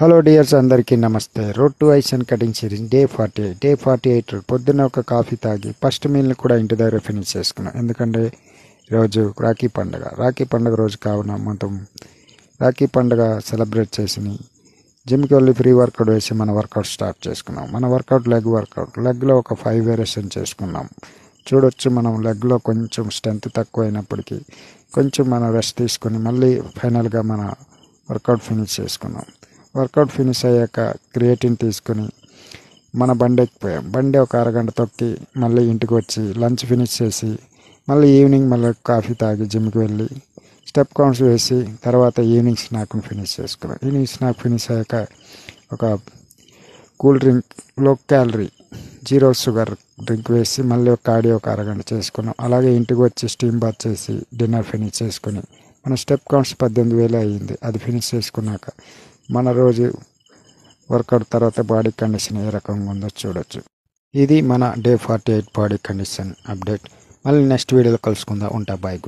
Hello dears, అందరికీ నమస్తే. Road to ఐసన్ కటింగ్ సిరీస్ డే 48 పొద్దున్న ఒక కాఫీ తాగి ఫస్ట్ మీల్ని కూడా ఇంటి దగ్గర ఫినిష్ చేసుకున్నాం. ఎందుకంటే ఈరోజు రాఖీ పండుగ రోజు కావున మొత్తం రాఖీ పండుగ సెలబ్రేట్ చేసి జిమ్కి వెళ్ళి ఫ్రీ వర్కౌట్ వేసి మన వర్కౌట్ స్టార్ట్ చేసుకున్నాం. మన వర్కౌట్ లెగ్లో ఒక 5 వేరియేషన్ చేసుకున్నాం. చూడొచ్చు, మనం లెగ్లో కొంచెం స్ట్రెంత్ తక్కువ అయినప్పటికీ కొంచెం మనం రెస్ట్ తీసుకొని మళ్ళీ ఫైనల్గా మన వర్కౌట్ ఫినిష్ చేసుకున్నాం. వర్కౌట్ ఫినిష్ అయ్యాక క్రియేటిన్ తీసుకుని మన బండి ఎక్కిపోయాం. బండి ఒక అరగంట తొక్కి మళ్ళీ ఇంటికి వచ్చి లంచ్ ఫినిష్ చేసి మళ్ళీ ఈవినింగ్ మళ్ళీ కాఫీ తాగి జిమ్కి వెళ్ళి స్టెప్ కౌంట్స్ వేసి తర్వాత ఈవినింగ్ స్నాక్ని ఫినిష్ చేసుకున్నాం. ఈవినింగ్ స్నాక్ ఫినిష్ అయ్యాక ఒక cool drink, low calorie, 0 sugar drink వేసి మళ్ళీ ఒక కార్డియో ఒక అరగంట చేసుకున్నాం. అలాగే ఇంటికి వచ్చి స్టీమ్ బాత్ చేసి డిన్నర్ ఫినిష్ చేసుకుని మన స్టెప్ కౌంట్స్ 18,000 అయ్యింది. అది ఫినిష్ చేసుకున్నాక మన రోజు వర్కౌట్ తర్వాత బాడీ కండిషన్ ఏ రకంగా ఉందో చూడొచ్చు. ఇది మన డే 48 బాడీ కండిషన్ అప్డేట్. మళ్ళీ నెక్స్ట్ వీడియోలో కలుసుకుందాం. ఉంటా, బాయ్.